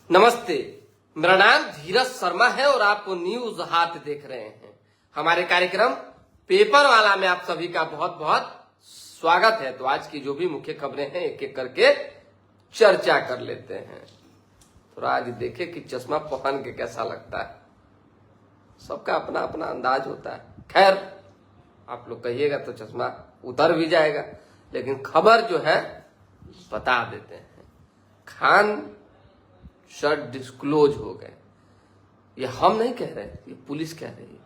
नमस्ते, मेरा नाम धीरज शर्मा है और आप न्यूज हाथ देख रहे हैं। हमारे कार्यक्रम पेपर वाला में आप सभी का बहुत बहुत स्वागत है। तो आज की जो भी मुख्य खबरें हैं एक एक करके चर्चा कर लेते हैं। थोड़ा आज देखे कि चश्मा पहन के कैसा लगता है। सबका अपना अपना अंदाज होता है। खैर, आप लोग कहिएगा तो चश्मा उतर भी जाएगा, लेकिन खबर जो है बता देते हैं। खान सर डिस्क्लोज हो गए। ये हम नहीं कह रहे, ये पुलिस कह रही है।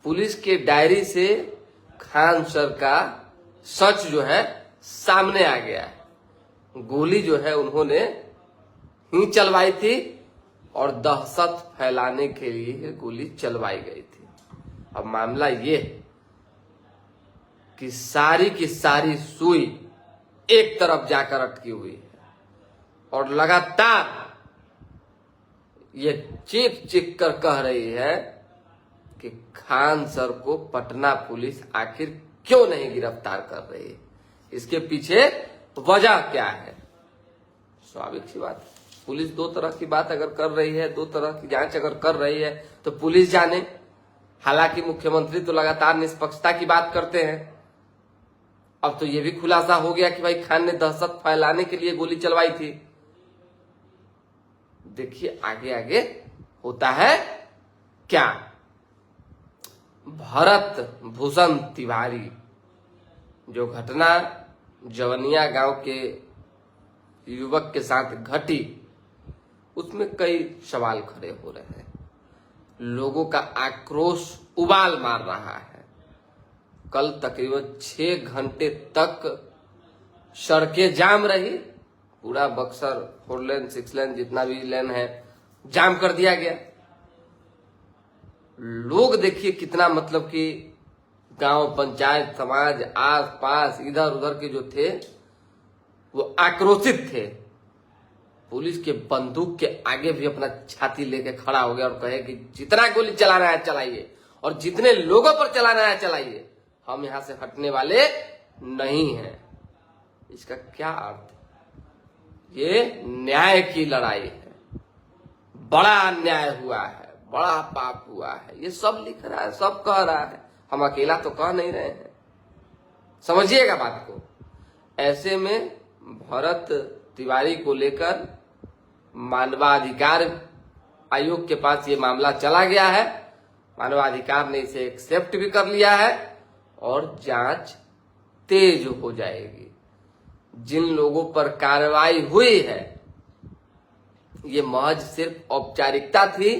पुलिस के डायरी से खान सर का सच जो है सामने आ गया है। गोली जो है उन्होंने ही चलवाई थी और दहशत फैलाने के लिए गोली चलवाई गई थी। अब मामला ये है कि सारी की सारी सुई एक तरफ जाकर अटकी हुई है और लगातार ये चीख कर कह रही है कि खान सर को पटना पुलिस आखिर क्यों नहीं गिरफ्तार कर रही है, इसके पीछे वजह क्या है। स्वाभाविक सी बात है, पुलिस दो तरह की बात अगर कर रही है, दो तरह की जांच अगर कर रही है तो पुलिस जाने। हालांकि मुख्यमंत्री तो लगातार निष्पक्षता की बात करते हैं। अब तो ये भी खुलासा हो गया कि भाई खान ने दहशत फैलाने के लिए गोली चलवाई थी। देखिए आगे आगे होता है क्या। भरत भूषण तिवारी जो घटना जवनिया गांव के युवक के साथ घटी, उसमें कई सवाल खड़े हो रहे हैं। लोगों का आक्रोश उबाल मार रहा है। कल तकरीबन 6 घंटे तक सड़कें जाम रही। पूरा बक्सर 4 लेन 6 लेन जितना भी लेन है जाम कर दिया गया। लोग देखिए कितना, मतलब कि गांव पंचायत समाज आस पास इधर उधर के जो थे वो आक्रोशित थे। पुलिस के बंदूक के आगे भी अपना छाती लेके खड़ा हो गया और कहे कि जितना गोली चलाना है चलाइए और जितने लोगों पर चलाना है चलाइए, हम यहां से हटने वाले नहीं हैं। इसका क्या अर्थ है? ये न्याय की लड़ाई है। बड़ा अन्याय हुआ है, बड़ा पाप हुआ है, ये सब लिख रहा है, सब कह रहा है। हम अकेला तो कह नहीं रहे हैं। समझिएगा बात को। ऐसे में भरत तिवारी को लेकर मानवाधिकार आयोग के पास ये मामला चला गया है। मानवाधिकार ने इसे एक्सेप्ट भी कर लिया है और जांच तेज हो जाएगी। जिन लोगों पर कार्रवाई हुई है ये महज सिर्फ औपचारिकता थी,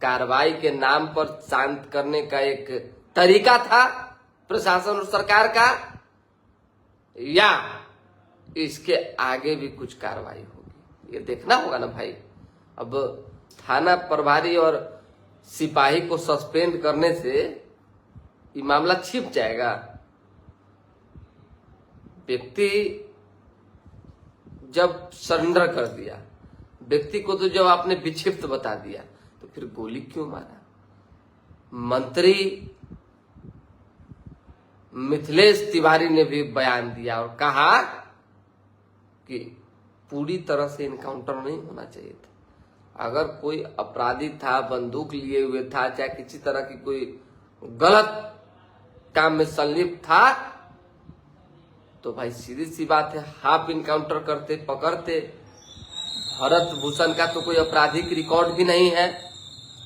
कार्रवाई के नाम पर शांत करने का एक तरीका था प्रशासन और सरकार का, या इसके आगे भी कुछ कार्रवाई होगी, ये देखना होगा ना भाई। अब थाना प्रभारी और सिपाही को सस्पेंड करने से ये मामला छिप जाएगा। व्यक्ति जब सरेंडर कर दिया, व्यक्ति को तो जब आपने विक्षिप्त बता दिया तो फिर गोली क्यों मारा। मंत्री मिथिलेश तिवारी ने भी बयान दिया और कहा कि पूरी तरह से इनकाउंटर नहीं होना चाहिए था। अगर कोई अपराधी था, बंदूक लिए हुए था, चाहे किसी तरह की कोई गलत काम में संलिप्त था, तो भाई सीधी सी बात है हाफ इनकाउंटर करते, पकड़ते। भरत भूषण का तो कोई आपराधिक रिकॉर्ड भी नहीं है,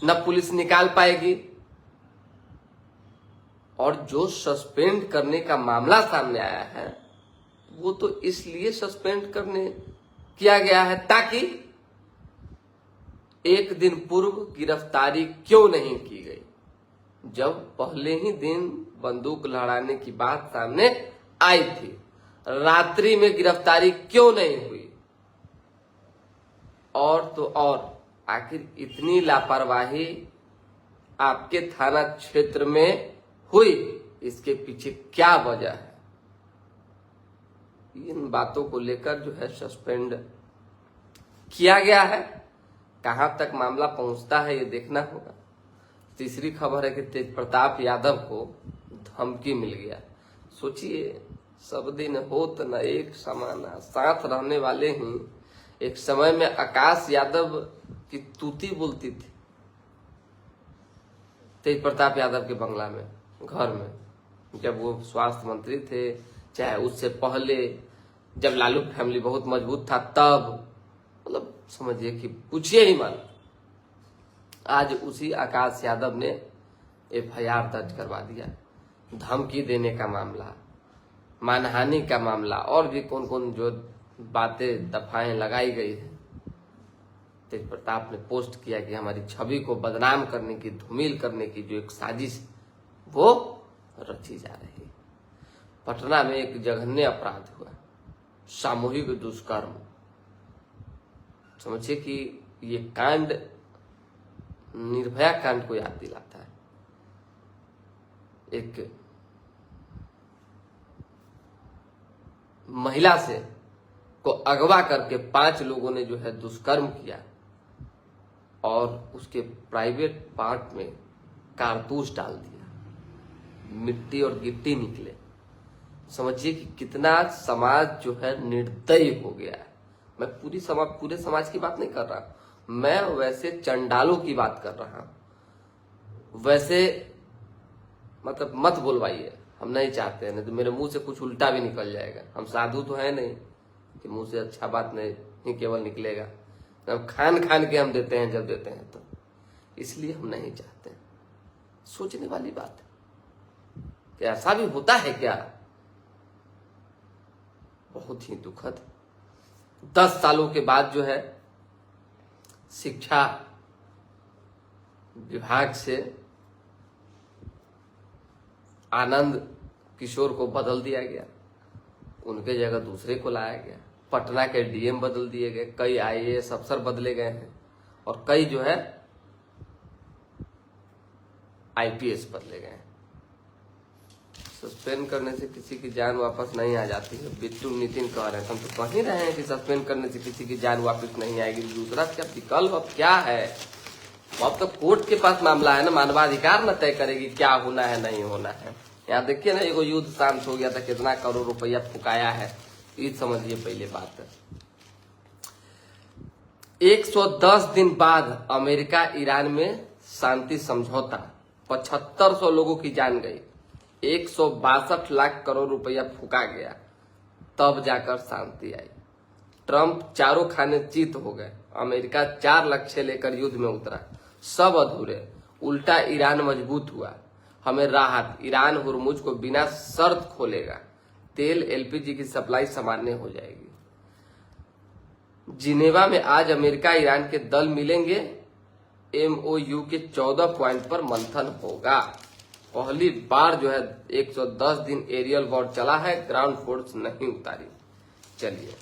न पुलिस निकाल पाएगी। और जो सस्पेंड करने का मामला सामने आया है वो तो इसलिए सस्पेंड करने किया गया है ताकि एक दिन पूर्व गिरफ्तारी क्यों नहीं की गई। जब पहले ही दिन बंदूक लहराने की बात सामने आई थी, रात्रि में गिरफ्तारी क्यों नहीं हुई। और तो और आखिर इतनी लापरवाही आपके थाना क्षेत्र में हुई, इसके पीछे क्या वजह है। इन बातों को लेकर जो है सस्पेंड किया गया है। कहां तक मामला पहुंचता है ये देखना होगा। तीसरी खबर है कि तेज प्रताप यादव को धमकी मिल गया। सोचिए, सब दिन होत न एक समाना, साथ रहने वाले ही एक समय में आकाश यादव की तूती बोलती थी तेज प्रताप यादव के बंगला में, घर में, जब वो स्वास्थ्य मंत्री थे, चाहे उससे पहले जब लालू फैमिली बहुत मजबूत था तब, मतलब समझिए कि पूछिए ही मान। आज उसी आकाश यादव ने FIR दर्ज करवा दिया, धमकी देने का मामला, मानहानि का मामला, और भी कौन कौन जो बातें दफाएं लगाई गई है। तेज प्रताप ने पोस्ट किया कि हमारी छवि को बदनाम करने की, धूमिल करने की जो एक साजिश वो रची जा रही है। पटना में एक जघन्य अपराध हुआ, सामूहिक दुष्कर्म। समझिए कि ये कांड निर्भया कांड को याद दिलाता है। एक महिला से को अगवा करके 5 लोगों ने जो है दुष्कर्म किया और उसके प्राइवेट पार्ट में कारतूस डाल दिया, मिट्टी और गिट्टी निकले। समझिए कि कितना समाज जो है निर्दयी हो गया है। मैं पूरे समाज की बात नहीं कर रहा, मैं वैसे चंडालों की बात कर रहा हूं। वैसे मतलब मत बोलवाइए, हम नहीं चाहते हैं, नहीं तो मेरे मुंह से कुछ उल्टा भी निकल जाएगा। हम साधु तो है नहीं कि मुंह से अच्छा बात नहीं केवल निकलेगा, हम खान के हम देते हैं जब देते हैं तो, इसलिए हम नहीं चाहते हैं। सोचने वाली बात है कि ऐसा भी होता है क्या, बहुत ही दुखद। 10 सालों के बाद जो है शिक्षा विभाग से आनंद किशोर को बदल दिया गया, उनके जगह दूसरे को लाया गया। पटना के DM बदल दिए गए, कई IAS अफसर बदले गए हैं और कई जो है IPS बदले गए हैं। सस्पेंड करने से किसी की जान वापस नहीं आ जाती है, बिट्टू नितिन कह रहे हैं। हम तो कह ही रहे हैं कि सस्पेंड करने से किसी की जान वापस नहीं आएगी, दूसरा क्या विकल्प अब क्या है? अब तो कोर्ट के पास मामला है ना, मानवाधिकार न तय करेगी क्या होना है नहीं होना है। यहाँ देखिए ना, एगो युद्ध शांत हो गया था, कितना करोड़ रुपया फुकाया है, ये समझिए पहले बात है। 110 दिन बाद अमेरिका ईरान में शांति समझौता, 7500 लोगों की जान गई, 162 लाख करोड़ रुपया फूका गया, तब जाकर शांति आई। ट्रंप चारों खाने चित हो गए, अमेरिका 4 लक्ष्य लेकर युद्ध में उतरा, सब अधूरे, उल्टा ईरान मजबूत हुआ। हमें राहत, ईरान हुर्मुज को बिना शर्त खोलेगा, तेल LPG की सप्लाई सामान्य हो जाएगी। जिनेवा में आज अमेरिका ईरान के दल मिलेंगे, MOU के 14 पॉइंट पर मंथन होगा। पहली बार जो है 110 दिन एरियल वॉर चला है, ग्राउंड फोर्स नहीं उतारी। चलिए,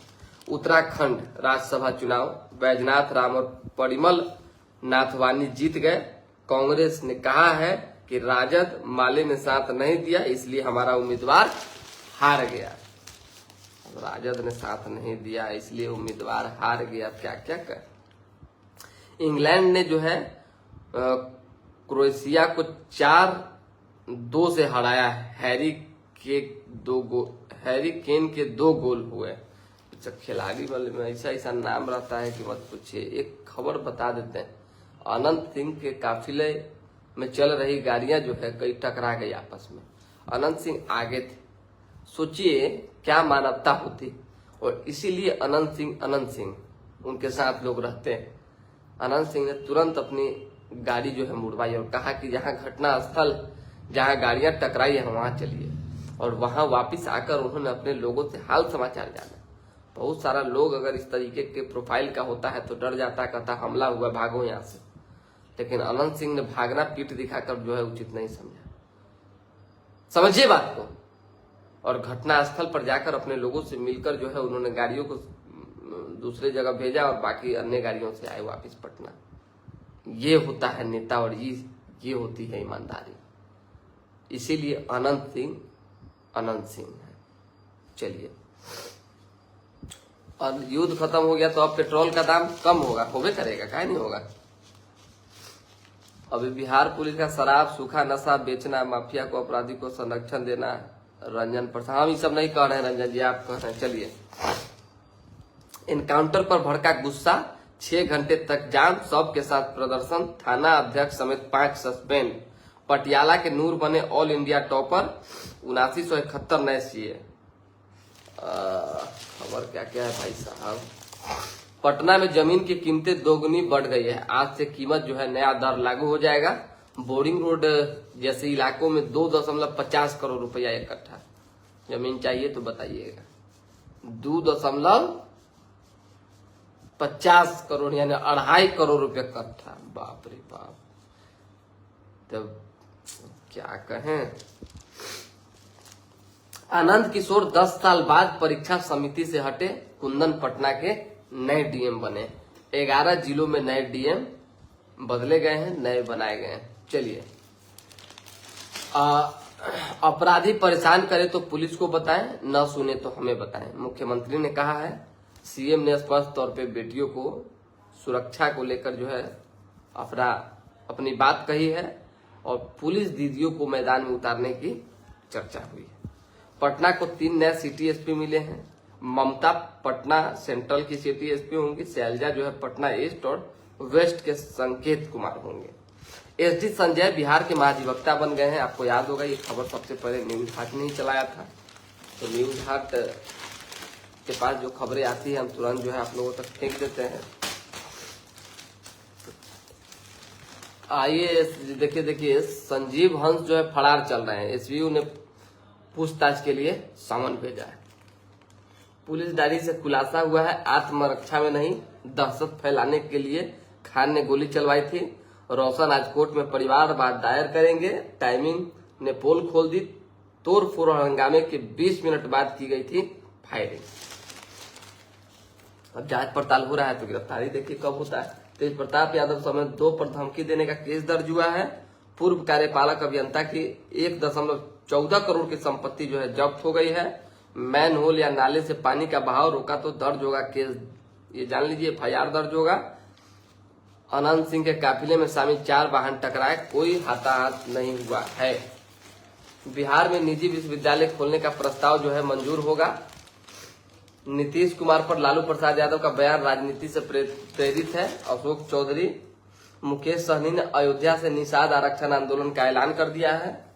उत्तराखंड राज्यसभा चुनाव, बैजनाथ राम और परिमल नाथवानी जीत गए। कांग्रेस ने कहा है कि राजद माले ने साथ नहीं दिया, इसलिए हमारा उम्मीदवार हार गया। राजद ने साथ नहीं दिया इसलिए उम्मीदवार हार गया, क्या क्या कर। इंग्लैंड ने जो है क्रोएशिया को 4-2 से हराया। हैरी केन के 2 गोल हुए। अच्छा, खिलाड़ी वाले में ऐसा नाम रहता है कि मत पूछिए। एक खबर बता देते हैं, अनंत सिंह के काफिले में चल रही गाड़ियां जो है कई टकरा गई आपस में। अनंत सिंह आगे थे, सोचिए क्या मानवता होती, और इसीलिए अनंत सिंह उनके साथ लोग रहते हैं। अनंत सिंह ने तुरंत अपनी गाड़ी जो है मुड़वाई और कहा कि जहां घटना स्थल, जहां गाड़ियां टकराई है वहां चलिए, और वहां वापस आकर उन्होंने अपने लोगों से हाल समाचार जाना। बहुत सारा लोग अगर इस तरीके के प्रोफाइल का होता है तो डर जाता, कहता हमला हुआ भागो यहाँ से, लेकिन अनंत सिंह ने भागना पीठ दिखाकर जो है उचित नहीं समझा। समझिए बात को, और घटना स्थल पर जाकर अपने लोगों से मिलकर जो है उन्होंने गाड़ियों को दूसरे जगह भेजा और बाकी अन्य गाड़ियों से आए वापस पटना। ये होता है नेता और ये होती है ईमानदारी। इसीलिए अनंत सिंह है। चलिए, और युद्ध खत्म हो गया तो अब पेट्रोल का दाम कम होगा, होबे करेगा, काहे नहीं होगा। अभी बिहार पुलिस का शराब, सूखा नशा बेचना, माफिया को, अपराधी को संरक्षण देना, रंजन प्रसाद, हम ये सब नहीं कह रहे हैं, रंजन जी आप कह रहे हैं। चलिए, एनकाउंटर पर भड़का गुस्सा, 6 घंटे तक जाम, सबके साथ प्रदर्शन, थाना अध्यक्ष समेत 5 सस्पेंड। पटियाला के नूर बने ऑल इंडिया टॉपर, 7971 नए सीए। खबर क्या क्या है भाई साहब। पटना में जमीन की कीमतें दोगुनी बढ़ गई है, आज से कीमत जो है नया दर लागू हो जाएगा। बोरिंग रोड जैसे इलाकों में 2.50 करोड़ रुपया एक कट्ठा जमीन चाहिए तो बताइएगा। 2.50 करोड़ यानी 2.5 करोड़ रुपए कट्ठा, बाप रे बाप। तब क्या कहें। आनंद किशोर 10 साल बाद परीक्षा समिति से हटे, कुंदन पटना के नए डीएम बने। 11 जिलों में नए डीएम बदले गए हैं, नए बनाए गए हैं। चलिए, अपराधी परेशान करे तो पुलिस को बताएं, न सुने तो हमें बताएं, मुख्यमंत्री ने कहा है। सीएम ने स्पष्ट तौर पे बेटियों को सुरक्षा को लेकर जो है अपनी बात कही है और पुलिस दीदियों को मैदान में उतारने की चर्चा हुई है। पटना को 3 नए सिटी एसपी मिले हैं। ममता पटना सेंट्रल की सिटी एसपी होंगी, शैलजा जो है पटना ईस्ट और वेस्ट के संकेत कुमार होंगे। एसडी संजय बिहार के महाधिवक्ता बन गए हैं। आपको याद होगा ये खबर सबसे पहले न्यूज हाट ने ही चलाया था, तो न्यूज हाट के पास जो खबरें आती है हम तुरंत जो है आप लोगों तक फेंक देते हैं। आइए देखिए संजीव हंस जो है फरार चल रहे हैं। एसवीयू ने पूछताछ के लिए समन भेजा है। पुलिस डायरी से खुलासा हुआ है आत्मरक्षा में नहीं, दहशत फैलाने के लिए खान ने गोली चलवाई थी। रोशन आज कोर्ट में परिवारवाद दायर करेंगे। टाइमिंग ने पोल खोल दी। तोड़ फोड़ हंगामे के 20 मिनट बाद की गई थी फायरिंग। अब जांच पड़ताल हो रहा है तो गिरफ्तारी देखिए कब होता है। तेज प्रताप यादव समेत 2 पर धमकी देने का केस दर्ज हुआ है। पूर्व कार्यपालक अभियंता की 1.14 करोड़ की संपत्ति जो है जब्त हो गई है। मैन होल या नाले से पानी का बहाव रोका तो दर्ज होगा केस, ये जान लीजिए FIR दर्ज होगा। अनंत सिंह के काफिले में शामिल 4 वाहन टकराए, कोई हताहत नहीं हुआ है। बिहार में निजी विश्वविद्यालय खोलने का प्रस्ताव जो है मंजूर होगा। नीतीश कुमार पर लालू प्रसाद यादव का बयान राजनीति से प्रेरित है। अशोक चौधरी, मुकेश सहनी ने अयोध्या से निषाद आरक्षण आंदोलन का ऐलान कर दिया है।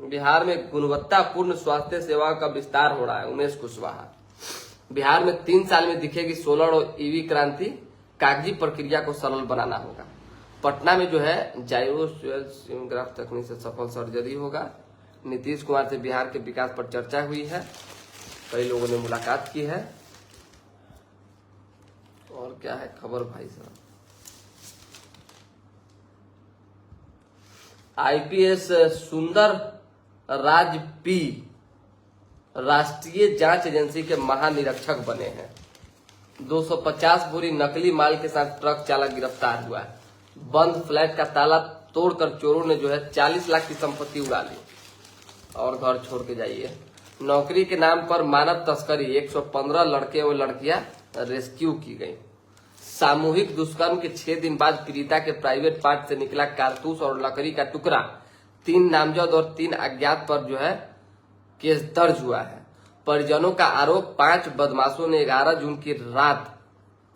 बिहार में गुणवत्तापूर्ण स्वास्थ्य सेवाओं का विस्तार हो रहा है। उमेश कुशवाहा। बिहार में 3 साल में दिखेगी सोलर और ईवी क्रांति, कागजी प्रक्रिया को सरल बनाना होगा। पटना में जो है जायरोग्राफ तकनीक से सफल सर्जरी होगा। नीतीश कुमार से बिहार के विकास पर चर्चा हुई है, कई लोगों ने मुलाकात की है। और क्या है खबर भाई साहब। आईपीएस सुंदर राज पी राष्ट्रीय जांच एजेंसी के महानिरीक्षक बने हैं। 250 बोरी नकली माल के साथ ट्रक चालक गिरफ्तार हुआ है। बंद फ्लैट का ताला तोड़कर चोरों ने जो है 40 लाख की संपत्ति उड़ा ली और घर छोड़ के जाइए। नौकरी के नाम पर मानव तस्करी, 115 लड़के और लड़कियां रेस्क्यू की गई। सामूहिक दुष्कर्म के 6 दिन बाद पीड़िता के प्राइवेट पार्ट से निकला कारतूस और लकड़ी का टुकड़ा। 3 नामजद और 3 अज्ञात पर जो है केस दर्ज हुआ है। परिजनों का आरोप 5 बदमाशों ने 11 जून की रात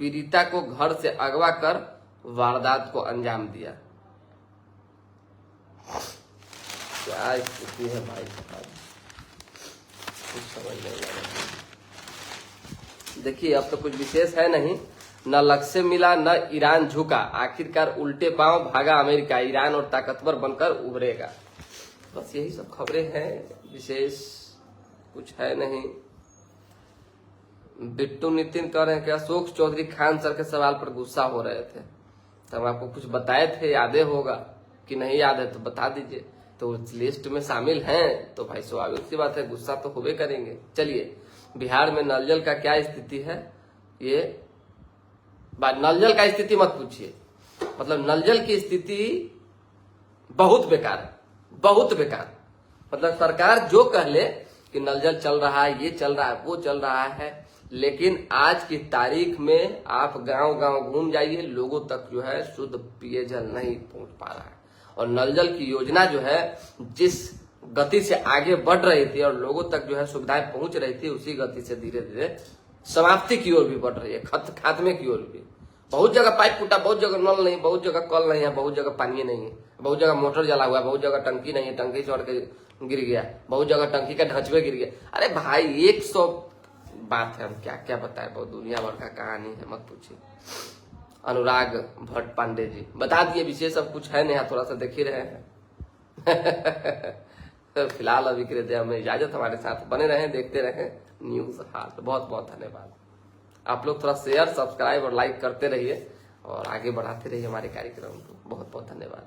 पीड़िता को घर से अगवा कर वारदात को अंजाम दिया। क्या स्थिति है भाई साहब, कुछ समझ नहीं आ रहा। देखिए अब तो कुछ विशेष है नहीं, न लक्ष्य मिला न ईरान झुका, आखिरकार उल्टे पांव भागा अमेरिका, ईरान और ताकतवर बनकर उभरेगा। बस यही सब खबरें हैं, विशेष कुछ है नहीं। बिट्टू नितिन कह रहे हैं कि अशोक चौधरी खान सर के सवाल पर गुस्सा हो रहे थे, तो हम आपको कुछ बताए थे, यादें होगा कि नहीं याद है तो बता दीजिए। तो उस लिस्ट में शामिल हैं तो भाई स्वाभाविक सी बात है गुस्सा तो होबे करेंगे। चलिए बिहार में नल जल का क्या स्थिति है, ये नल जल का स्थिति मत पूछिए, मतलब नल जल की स्थिति बहुत बेकार है, बहुत बेकार। मतलब सरकार जो कह ले कि नल जल चल रहा है, ये चल रहा है, वो चल रहा है, लेकिन आज की तारीख में आप गांव गांव घूम जाइए, लोगों तक जो है शुद्ध पेयजल नहीं पहुंच पा रहा है। और नल जल की योजना जो है जिस गति से आगे बढ़ रही थी और लोगों तक जो है सुविधाएं पहुंच रही थी, उसी गति से धीरे धीरे समाप्ति की ओर भी बढ़ रही है, खात्मे की ओर भी। बहुत जगह पाइप फूटा, बहुत जगह नल नहीं, बहुत जगह कल नहीं है, बहुत जगह पानी नहीं है, बहुत जगह मोटर जला हुआ है, बहुत जगह टंकी नहीं है, टंकी चढ़ के गिर गया, बहुत जगह टंकी का ढचवे गिर गया। अरे भाई 100 बात है, हम क्या क्या बताए, बहुत दुनिया भर का कहानी है, मत पूछिए। अनुराग भट्ट पांडे जी बता दिए, विशेष अब कुछ है नहीं, थोड़ा सा देख ही रहे हैं। तो फिलहाल अभी के लिए हमें इजाजत, हमारे साथ बने रहें, देखते रहें न्यूज हाट। बहुत बहुत धन्यवाद। आप लोग थोड़ा शेयर, सब्सक्राइब और लाइक करते रहिए और आगे बढ़ाते रहिए हमारे कार्यक्रम को। बहुत बहुत धन्यवाद।